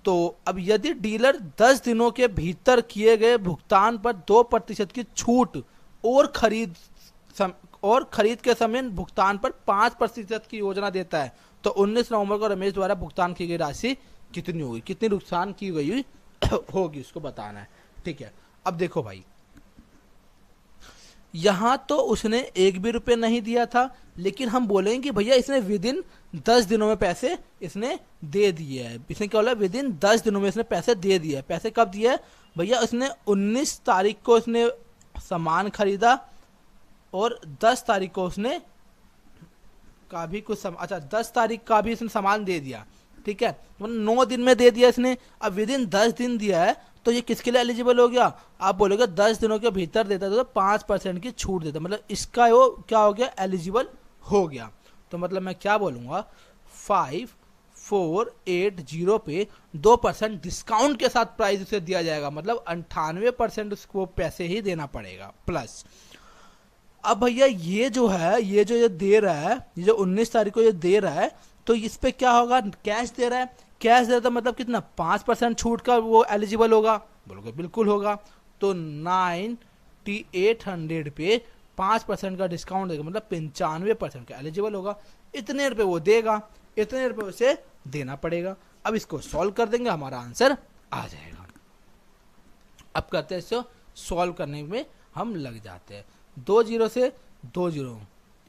तो अब यदि डीलर 10 दिनों के भीतर किए गए भुगतान पर 2% की छूट और खरीद के समय भुगतान पर 5% की योजना देता है, तो 19 नवंबर को रमेश द्वारा भुगतान की गई राशि कितनी होगी, कितनी नुकसान की गई होगी, उसको बताना है। ठीक है, अब देखो भाई, यहां तो उसने एक भी रुपए नहीं दिया था, लेकिन हम बोलेंगे कि भैया इसने विद इन 10 दिनों में पैसे इसने दे दिए हैं। इसने क्या बोला, विद इन 10 दिनों में इसने पैसे दे दिए। पैसे कब दिए है भैया, उसने 19 तारीख को उसने सामान खरीदा और 10 तारीख को उसने का भी कुछ अच्छा 10 तारीख का भी इसने सामान दे दिया। ठीक है, 9 दिन में दे दिया इसने। अब विद इन 10 दिन दिया है तो ये किसके लिए एलिजिबल हो गया, आप बोलोगे 10 दिनों के भीतर देता तो 5% की छूट देता, मतलब इसका वो क्या हो गया, एलिजिबल हो गया। तो मतलब मैं क्या बोलूँगा 5480 पे 2% डिस्काउंट के साथ प्राइस उसे दिया जाएगा, मतलब 98% उसको पैसे ही देना पड़ेगा प्लस। अब भैया ये जो है ये दे रहा है, ये जो 19 तारीख को ये दे रहा है, तो इस पे क्या होगा, कैश दे रहा है। कैश दे रहा है मतलब कितना 5% छूट का वो एलिजिबल होगा, बोलोगे बिल्कुल होगा। तो 9800 पे 5% का डिस्काउंट देगा, मतलब 95% का एलिजिबल होगा। इतने रुपए वो देगा, इतने रुपए उसे देना पड़ेगा। अब इसको सॉल्व कर देंगे, हमारा आंसर आ जाएगा। अब करते हैं इसको सॉल्व करने में हम लग जाते हैं। 2 जीरो से 2 जीरो,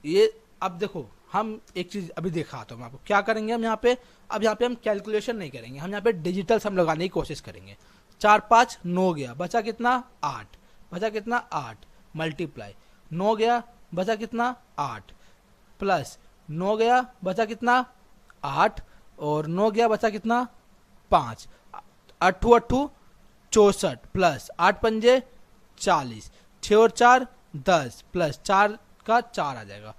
ये अब देखो हम एक चीज अभी दिखाता हूँ आपको क्या करेंगे हम यहाँ पे। अब यहाँ पे हम कैलकुलेशन नहीं करेंगे, हम यहाँ पे डिजिटल सम लगाने की कोशिश करेंगे। 4 5 9 गया, बचा कितना 8, बचा कितना 8 मल्टीप्लाई 9 गया, बचा कितना 8 प्लस 9 गया, बचा कितना 8 और 9 गया, बचा कितना 5, 8 8 64 प्लस 8 पंजे 40, 6 और 4 10 प्लस 4 का 4 आ जाएगा।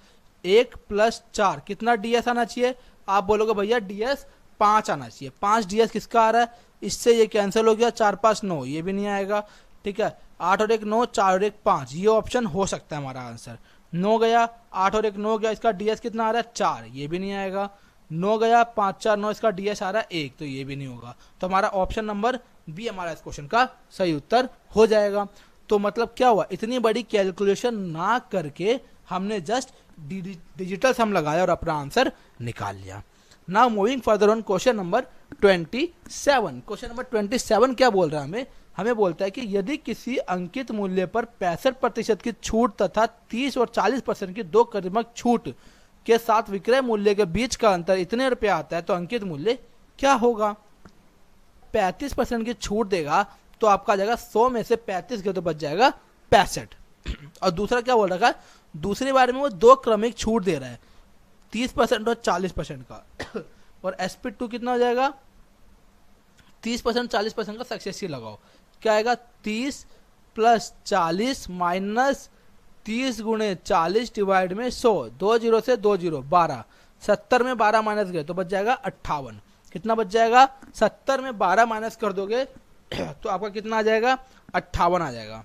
1 प्लस 4 कितना डीएस आना चाहिए, आप बोलोगे भैया डीएस 5 आना चाहिए, 5 डीएस किसका आ रहा है, इससे ये कैंसिल हो गया, 4 5 9 ये भी नहीं आएगा, ठीक है, 8 और 1 9, 4 और 1 5, ये ऑप्शन हो सकता है हमारा आंसर। 9 गया, 8 और 1 9 गया, इसका डीएस कितना आ रहा है 4, ये भी नहीं आएगा। 9 गया, 5 4 9, इसका डीएस आ रहा है 1, तो ये भी नहीं होगा। तो हमारा ऑप्शन नंबर बी हमारा इस क्वेश्चन का सही उत्तर हो जाएगा। तो मतलब क्या हुआ, इतनी बड़ी कैलकुलेशन ना करके हमने जस्ट डिजिटल सम लगाया और अपना आंसर निकाल लिया। Now moving further on question number 27। Question number 27 क्या बोल रहा है हमें, हमें बोलता है कि यदि किसी अंकित मूल्य पर 65% की छूट तथा 30 और 40% की दो क्रमिक छूट के साथ विक्रय मूल्य के बीच का अंतर इतने रुपए आता है तो अंकित मूल्य क्या होगा। 35% की छूट देगा तो आपका जाएगा 100 में से 35 के तो बच जाएगा 65। और दूसरा क्या बोल रहा है, दूसरी बार में वो दो क्रमिक छूट दे रहा है 30% और 40% का और SP2 कितना हो जाएगा 30% 40% का सक्सेसिव लगाओ, क्या आएगा 30 + 40 - 30 × 40 डिवाइड में 100, 2 0 से 2 0 12, 70 में 12 माइनस गए तो बच जाएगा 58। कितना बच जाएगा, 70 में 12 माइनस कर दोगे तो आपका कितना आ जाएगा 58 आ जाएगा।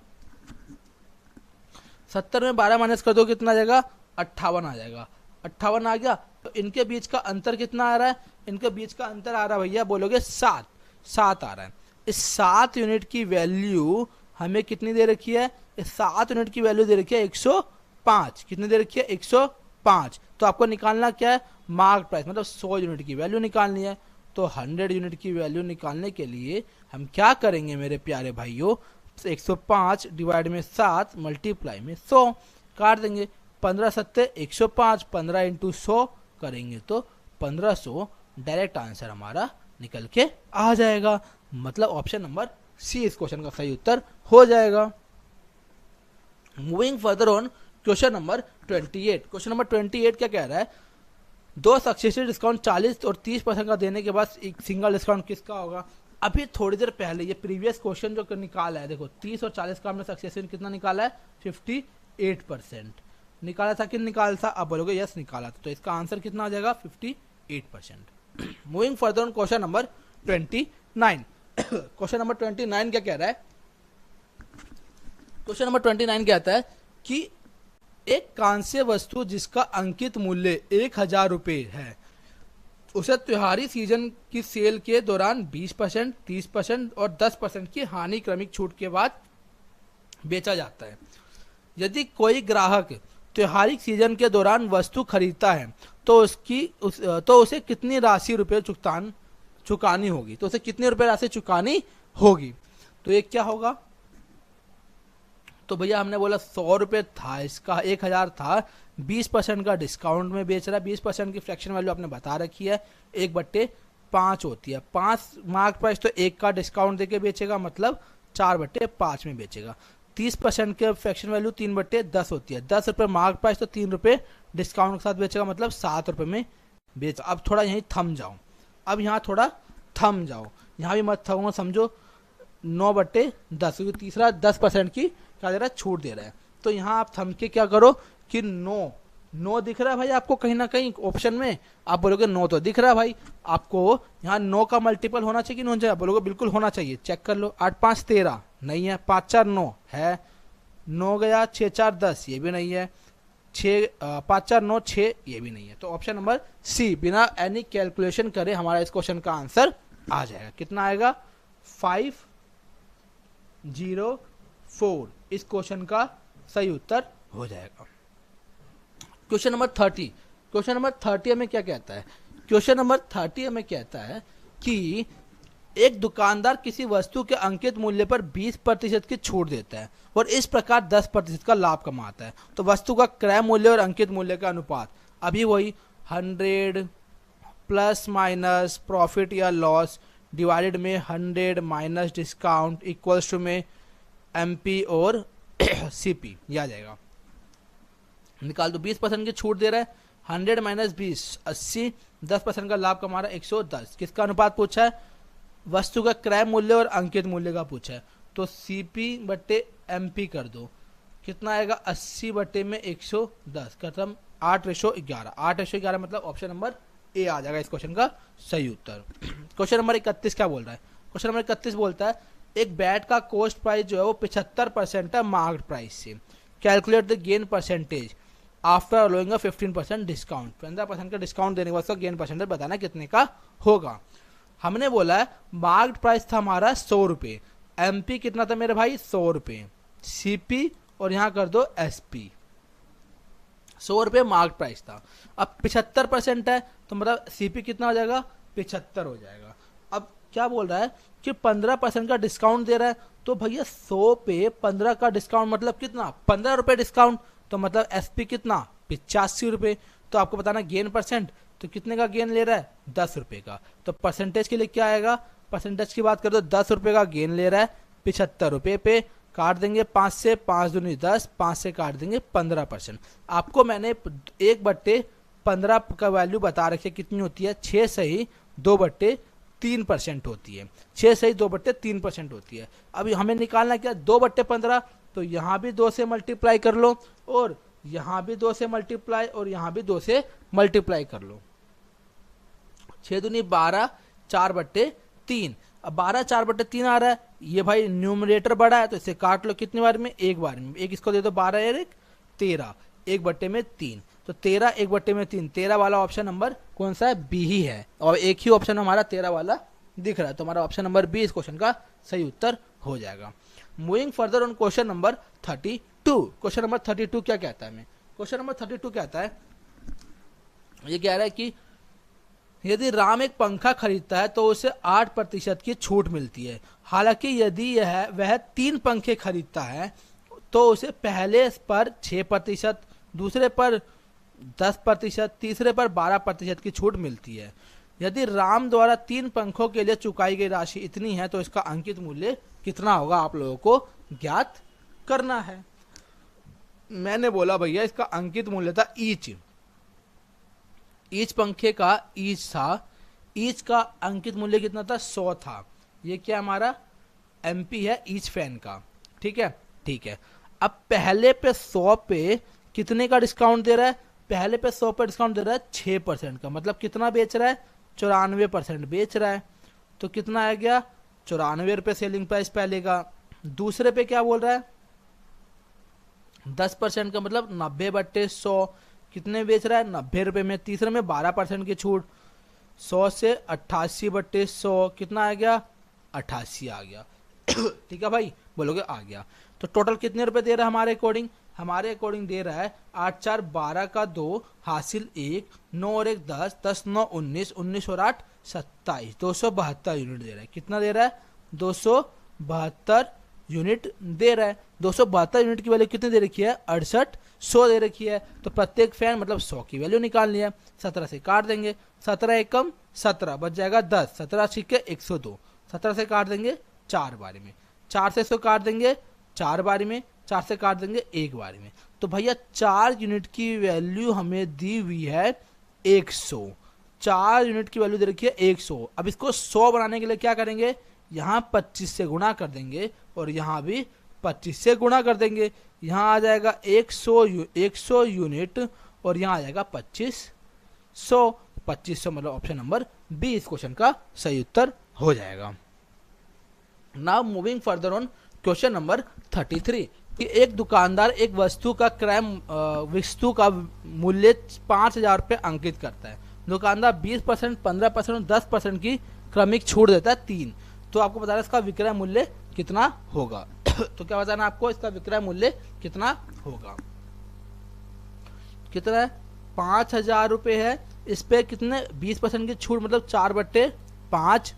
70 में 12 माइनस कर दो कितना आ जाएगा 58 आ जाएगा। 58 आ गया तो इनके बीच का अंतर कितना आ रहा है, इनके बीच का अंतर आ रहा है भैया बोलोगे 7 आ रहा है। इस 7 यूनिट की वैल्यू हमें कितनी दे रखी है, इस 7 यूनिट की वैल्यू दे रखी है 105। कितनी दे रखी है 105। तो आपको निकालना क्या है, मार्क प्राइस, मतलब 100 यूनिट की वैल्यू निकालनी है। तो 100 यूनिट की वैल्यू निकालने के लिए हम क्या करेंगे मेरे प्यारे भाइयों, 105 डिवाइड में 7 मल्टीप्लाई में 100 काट देंगे, 15 7 105, 15 × 100 करेंगे तो 1500 डायरेक्ट आंसर हमारा निकल के आ जाएगा। मतलब ऑप्शन नंबर सी इस क्वेश्चन का सही उत्तर हो जाएगा। Moving further on question number 28। Question number 28 क्या कह रहा है, दो सक्सेसिव डिस्काउंट 40 और 30% का देने के बाद एक सिंगल डिस्काउंट किसका होगा। अभी थोड़ी देर पहले ये प्रीवियस क्वेश्चन जो निकाला है, देखो 30 और 40 का हमने सक्सेसिव कितना निकाला है 58% निकाला था कि निकाला था, अब बोलोगे यस निकाला था, तो इसका आंसर कितना आ जाएगा 58%। Moving further on question number 29। Question number 29 क्या कह रहा है, क्वेश्चन नंबर 29 कहता है कि एक कांस्य वस्तु जिसका अंकित मूल्य 1000 रुपये है उसे त्योहारी सीजन की सेल के दौरान 20%, 30% और 10% की हानि क्रमिक छूट के बाद बेचा जाता है। यदि कोई ग्राहक त्योहारी सीजन के दौरान वस्तु खरीदता है तो उसे कितनी राशि रुपये चुकानी होगी, तो उसे कितने रुपए राशि चुकानी होगी। तो ये क्या होगा, तो भैया हमने बोला 100 रुपये था, इसका 1000 था, 20% का डिस्काउंट में बेच रहा है, 20% की फ्रैक्शन वैल्यू आपने बता रखी है 1/5 होती है, 5 मार्क प्राइस तो 1 का डिस्काउंट देके बेचेगा मतलब 4/5 में बेचेगा। 30% के फ्रैक्शन वैल्यू 3/10 होती है, 10 रुपये मार्क प्राइस तो 3 रुपये डिस्काउंट के साथ बेचेगा मतलब 7 रुपये में बेच। अब थोड़ा यहीं थम जाओ, अब यहाँ थोड़ा थम जाओ, यहाँ भी मत थमो, समझो 9/10 क्योंकि तीसरा 10% की क्या दे रहा है छूट दे रहा है। तो यहाँ आप थम के क्या करो कि 9 दिख रहा है भाई आपको कहीं ना कहीं ऑप्शन में, आप बोलोगे 9 तो दिख रहा है भाई, आपको यहाँ 9 का मल्टीपल होना चाहिए कि नहीं होना चाहिए, बोलोगे बिल्कुल होना चाहिए, चेक कर लो। 8 5 13 नहीं है, 5 4 9 है, 9 गया, 6 4 10 ये भी नहीं है, 5 4 9 6 ये भी नहीं है। तो ऑप्शन नंबर सी बिना एनी कैलकुलेशन करे हमारा इस क्वेश्चन का आंसर आ जाएगा। कितना आएगा 504 इस क्वेश्चन का सही उत्तर हो जाएगा। Question number 30। क्वेश्चन नंबर 30 हमें क्या कहता है, क्वेश्चन नंबर 30 हमें कहता है कि एक दुकानदार किसी वस्तु के अंकित मूल्य पर 20% की छूट देता है और इस प्रकार 10% का लाभ कमाता है। तो वस्तु का क्रय मूल्य और अंकित मूल्य का अनुपात अभी वही 100 प्लस माइनस प्रॉफिट या लॉस डिवाइडेड में 100 माइनस डिस्काउंट इक्वल्स टू में MP और CP ये आ जाएगा। निकाल दो, 20% की छूट दे रहा है, 100 माइनस 20 80, 10% का लाभ कमा रहा है 110। किसका अनुपात पूछा है, वस्तु का क्रय मूल्य और अंकित मूल्य का पूछा है। तो CP/MP कर दो, कितना आएगा 80/110 खत्म, 8:11 मतलब ऑप्शन नंबर ए आ जाएगा इस क्वेश्चन का सही उत्तर। क्वेश्चन नंबर 31 क्या बोल रहा है? क्वेश्चन नंबर 31 बोलता है एक बैट का कॉस्ट प्राइस जो है वो 75% है मार्केट प्राइस से। Calculate the gain percentage after allowing a 15% discount. 15% का डिस्काउंट देने के बाद उसका गेन परसेंटेज बताना कितने का होगा। हमने बोला है मार्केट प्राइस था हमारा 100 रुपये, एमपी कितना था मेरे भाई 100 रुपये, सीपी और यहाँ कर दो एसपी, 100 रुपये मार्केट प्राइस था। अब 75% है तो मतलब सीपी कितना हो जाएगा 75 हो जाएगा। अब क्या बोल रहा है कि 15% का डिस्काउंट दे रहा है, तो भैया 100 पे 15 का डिस्काउंट मतलब कितना 15 रुपये डिस्काउंट, तो मतलब एसपी कितना 85 रुपये। तो आपको बताना गेन परसेंट, तो कितने का गेन ले रहा है 10 रुपये का। तो परसेंटेज के लिए क्या आएगा, परसेंटेज की बात कर दो 10 रुपये का गेन ले रहा है 75 रुपये पे, काट देंगे 5 से, 5 दूनी 10, 5 से काट देंगे 15%। आपको मैंने 1/15 का वैल्यू बता रखी है कितनी होती है 6 सही 2/3% होती है, 6 सही 2/3% होती है। अब हमें निकालना क्या 2/15, तो यहाँ भी 2 से मल्टीप्लाई कर लो और यहाँ भी 2 से मल्टीप्लाई और यहाँ भी 2 से मल्टीप्लाई कर लो। 6 दूनी 12, 4/3। अब 12 4/3 आ रहा है, ये भाई न्यूमरेटर बड़ा है तो इसे काट लो कितनी बार में, एक बार में, एक इसको दे दो 12 और 1 13, 1/3, तो 13 1/3, 13 वाला ऑप्शन नंबर कौन सा है बी ही है, और एक ही ऑप्शन हमारा 13 वाला दिख रहा है, तो हमारा ऑप्शन नंबर बी इस क्वेश्चन का सही उत्तर हो जाएगा। Moving further on question number 32। Question number 32 क्या कहता है हमें, क्वेश्चन नंबर 32 कहता है, ये कह रहा है कि यदि राम एक पंखा खरीदता है तो उसे 8% की छूट मिलती है। हालांकि यदि वह 3 पंखे खरीदता है तो उसे पहले पर 6%, दूसरे पर 10%, तीसरे पर 12% की छूट मिलती है। यदि राम द्वारा 3 पंखों के लिए चुकाई गई राशि इतनी है तो इसका अंकित मूल्य कितना होगा, आप लोगों को ज्ञात करना है। मैंने बोला भैया इसका अंकित मूल्य था ईच पंखे का ईच था, ईच का अंकित मूल्य कितना था 100 था। ये क्या हमारा एमपी है ईच फैन का, ठीक है ठीक है। अब पहले पे 100 पे कितने का डिस्काउंट दे रहा है, पहले पे 100 पे डिस्काउंट दे रहा है 6% का, मतलब कितना बेच रहा है 94% बेच रहा है, तो कितना आ गया 94 रुपये सेलिंग प्राइस पहले का। दूसरे पे क्या बोल रहा है 10% का, मतलब 90/100, कितने बेच रहा है 90 रुपये में। तीसरे में 12% की छूट, 100 से 88/100, कितना आ गया 88 आ गया। ठीक है भाई, बोलोगे आ गया। तो टोटल कितने रुपए दे रहा है हमारे अकॉर्डिंग दे रहा है 8 4 12 का 2 हासिल 1, 9 और 1 10, 10 9 19, 19 और 8 27, 272 यूनिट दे रहा है। कितना दे रहा है 272 यूनिट दे रहा है। 272 यूनिट की वैल्यू कितनी दे रखी है 6800 दे रखी है। तो प्रत्येक फैन मतलब 100 की वैल्यू निकालनी है। 17 से काट देंगे, 17 एकम 17 बच जाएगा 10, 17 छिक्के 102, 17 से काट देंगे 4 बारी में, 4 से 100 काट देंगे 4 बारी में, 4 से काट देंगे 1 बारी में। तो भैया 4 यूनिट की वैल्यू हमें दी हुई है 100, 4 यूनिट की वैल्यू दे रखी है 100। अब इसको 100 बनाने के लिए क्या करेंगे, यहाँ 25 से गुणा कर देंगे और यहाँ भी 25 से गुणा कर देंगे। यहाँ आ जाएगा 100 यूनिट और यहाँ आ जाएगा 2500, 2500 मतलब ऑप्शन नंबर बी इस क्वेश्चन का सही उत्तर हो जाएगा। Now moving further on question number 33 कि एक दुकानदार एक वस्तु का मूल्य 5000 रुपये अंकित करता है। दुकानदार 20%, 15% और 10% की क्रमिक छूट देता है 3। तो आपको बताना इसका विक्रय मूल्य कितना होगा। तो क्या बताना आपको, इसका विक्रय मूल्य कितना होगा। कितना है 5000 रुपये है, इस पे कितने 20% की छूट मतलब 4/5,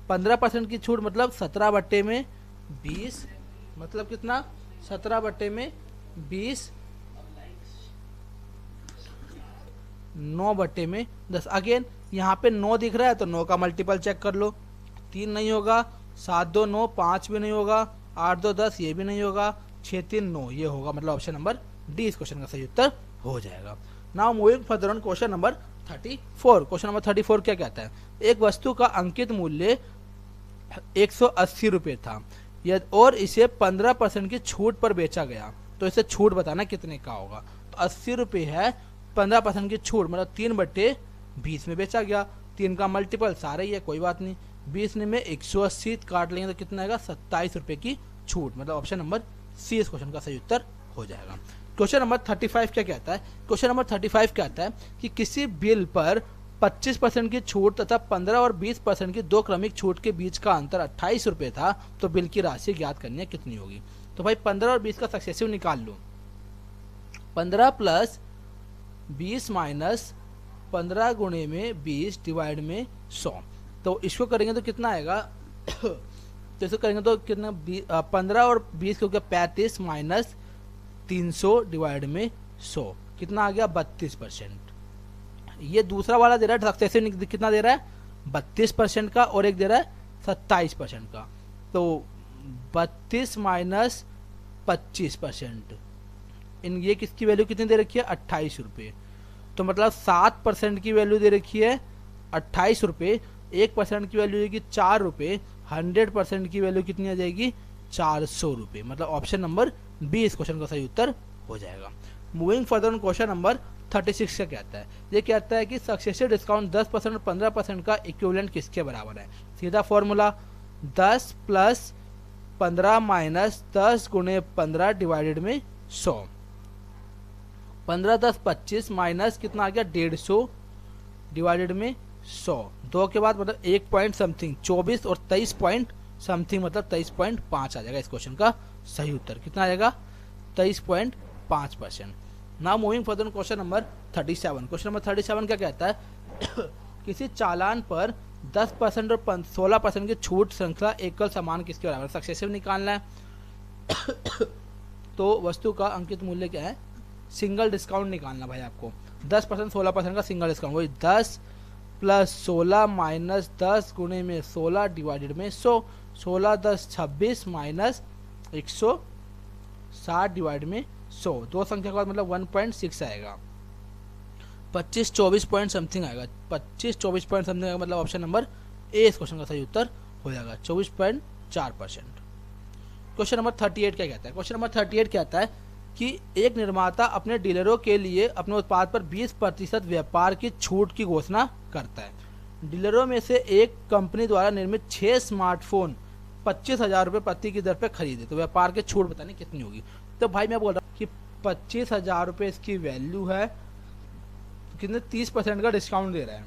15% की छूट मतलब 17/20, मतलब कितना 17/20, 9/10। अगेन यहाँ पे 9 दिख रहा है तो 9 का मल्टीपल चेक कर लो, 3 नहीं होगा, 7 2 9, 5 भी नहीं होगा, 8 2 10 ये भी नहीं होगा, 6 3 9 ये होगा, मतलब ऑप्शन नंबर डी इस क्वेश्चन का सही उत्तर हो जाएगा। Now moving further on question number 34। Question number 34 क्या कहता है, एक वस्तु का अंकित मूल्य 180 रुपये था और इसे 15% की छूट पर बेचा गया, तो इसे छूट बताना कितने का होगा। तो 80 रुपये है, 15% की छूट मतलब 3/10 20 में बेचा गया। 3 का मल्टीपल सारा ही है, कोई बात नहीं। 20 में 180 काट लेंगे तो कितना आएगा, 27 रुपए की छूट। मतलब ऑप्शन नंबर सी इस क्वेश्चन का सही उत्तर हो जाएगा। क्वेश्चन नंबर 35 क्या कहता है? क्वेश्चन नंबर 35 कहता है कि किसी बिल पर 25% की छूट तथा 15 और 20% की दो क्रमिक छूट के बीच का अंतर 28 रुपए था, तो बिल की राशि ज्ञात करनी है, कितनी होगी? तो भाई 15 और 20 का सक्सेसिव निकाल लो। 15 प्लस 20 माइनस 15 गुणे में 20 डिवाइड में 100, तो इसको करेंगे तो कितना आएगा? तो इसको करेंगे तो कितना, 15 और 20 क्योंकि 35 माइनस 300 डिवाइड में 100 कितना आ गया, 32%। ये दूसरा वाला दे रहा है सक्सेसिव कितना दे रहा है, 32% का, और एक दे रहा है 27% का। तो 32 माइनस 25%, इन ये किसकी वैल्यू कितनी दे रखी है, 28 रुपये। तो मतलब 7% की वैल्यू दे रखी है 28 रुपये, 1% की वैल्यू देगी 4 रुपये, 100% की वैल्यू कितनी आ जाएगी, 400 रुपये। मतलब ऑप्शन नंबर बी इस क्वेश्चन का सही उत्तर हो जाएगा। Moving further on question number 36 क्या कहता है? ये कहता है कि सक्सेसिव डिस्काउंट 10% और 15% का इक्विवेलेंट किसके बराबर है? सीधा फॉर्मूला 10 प्लस 15 माइनस 10 गुणे 15 डिवाइडेड में 100। 15 10 25 माइनस कितना आ गया, 150 डिवाइडेड में 100। 2 के बाद मतलब 1 पॉइंट समथिंग 24 और 23 पॉइंट समथिंग मतलब 23.5 आ जाएगा इस क्वेश्चन का सही उत्तर। कितना आ जाएगा, 23.5%। Now moving further question number 37। Question number 37 क्या कहता है? किसी चालान पर 10% और 16% की छूट श्रृंखला एकल सामान किसके बराबर? सक्सेसिव निकालना है। तो वस्तु का अंकित मूल्य क्या है, सिंगल डिस्काउंट निकालना भाई आपको। 10% 16% का सिंगल डिस्काउंट, वही 10 प्लस 16 माइनस 10 गुणे में 16 डिवाइडेड में 100। 16 10 26 माइनस 160 डिवाइड में 100। दो संख्या के बाद मतलब 1.6 आएगा। 25 24 पॉइंट समथिंग आएगा, 25 24 पॉइंट समथिंग आएगा। मतलब ऑप्शन नंबर ए इस क्वेश्चन का सही उत्तर हो जाएगा, 24.4%। क्वेश्चन नंबर 38 क्या कहता है? क्वेश्चन नंबर 38 कहता है कि एक निर्माता अपने डीलरों के लिए अपने उत्पाद पर 20% व्यापार की छूट की घोषणा करता है। डीलरों में से एक कंपनी द्वारा निर्मित 6 स्मार्टफोन 25,000 रुपये प्रति की दर पर खरीदे, तो व्यापार की छूट बताने कितनी होगी? तो भाई मैं बोल रहा हूँ कि 25,000 रुपये इसकी वैल्यू है, कितने 30% का डिस्काउंट दे रहा है,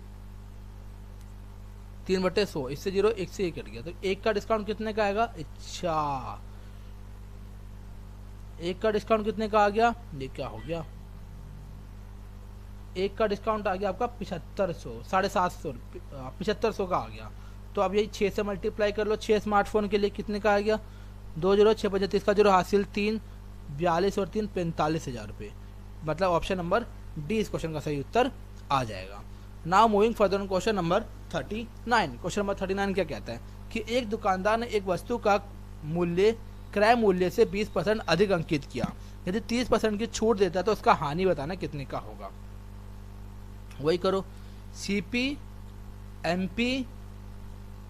3/100, इससे 0 1 से 1 कट गया, तो 1 का डिस्काउंट कितने का आएगा? अच्छा 1 का डिस्काउंट कितने का आ गया, ये क्या हो गया, 1 का डिस्काउंट आ गया आपका 7500, 750 7500 का आ गया। तो अब यही 6 से मल्टीप्लाई कर लो, 6 स्मार्टफोन के लिए कितने का आ गया, 2 0 6 35 का 0 हासिल 3 42 और 3 45,000 रुपये। मतलब ऑप्शन नंबर डी इस क्वेश्चन का सही उत्तर आ जाएगा। Now moving further on question number 39। Question number 39 क्या कहता है कि एक दुकानदार ने एक वस्तु का मूल्य क्रय मूल्य से 20% अधिक अंकित किया। यदि 30% की छूट देता है तो उसका हानि बताना कितने का होगा? वही करो, सीपी एमपी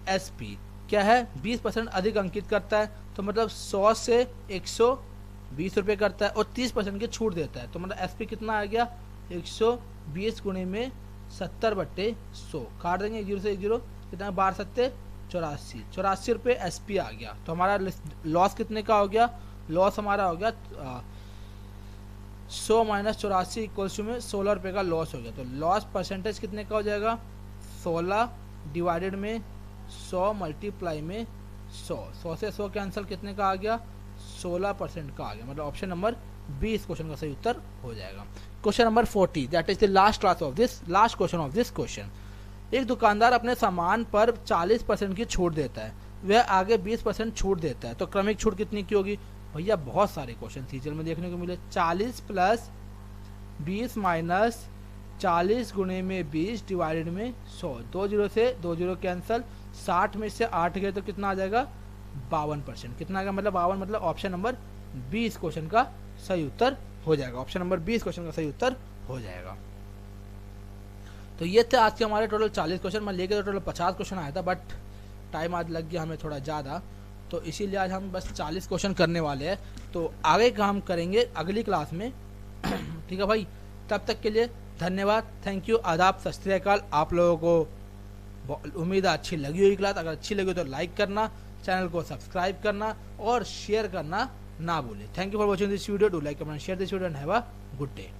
एसपी क्या है, 20% अधिक अंकित करता है, तो मतलब 100 से 120 रुपये करता है, और 30% की छूट देता है, तो मतलब एसपी कितना आ गया, 120 गुणे में 70/100 काट देंगे, 0 से 0 कितना, 12 7 84 रुपये एसपी आ गया। तो हमारा लॉस कितने का हो गया, लॉस हमारा हो गया 100 माइनस 84 इक्वल्स में 16 रुपये का लॉस हो गया। तो लॉस परसेंटेज कितने का हो जाएगा, 16 डिवाइडेड में 100 मल्टीप्लाई में 100, 100 से 100 कैंसिल कितने का आ गया, 16% का आ गया। मतलब ऑप्शन नंबर बी इस क्वेश्चन का सही उत्तर हो जाएगा। Question number 40 that is the last question of this question. एक दुकानदार अपने सामान पर 40% की छूट देता है, वह आगे 20% छूट देता है, तो क्रमिक छूट कितनी की होगी? भैया बहुत सारे क्वेश्चन सीजन में देखने को मिले। 40 प्लस 20 माइनस 40 गुणे में 20 डिवाइडेड में 100, 2 0 से 2 0 कैंसल, 60 में से 8 गए तो कितना आ जाएगा, 52%। कितना आ गया, मतलब 52, मतलब ऑप्शन नंबर बी इस क्वेश्चन का सही उत्तर हो जाएगा। ऑप्शन नंबर बी इस क्वेश्चन का सही उत्तर हो जाएगा। तो ये थे आज के हमारे टोटल 40 क्वेश्चन। मैं लेके तो टोटल 50 क्वेश्चन आया था, बट टाइम आज लग गया हमें थोड़ा ज़्यादा, तो इसीलिए आज हम बस 40 क्वेश्चन करने वाले हैं। तो आगे का हम करेंगे अगली क्लास में। ठीक है भाई, तब तक के लिए धन्यवाद, थैंक यू, आदाब, सत श्री अकाल। आप लोगों को उम्मीद है अच्छी लगी होगी क्लास। अगर अच्छी लगी तो लाइक करना, चैनल को सब्सक्राइब करना और शेयर करना ना भूलें। Thank you for watching this video. Do like, comment, share this video and have a good day.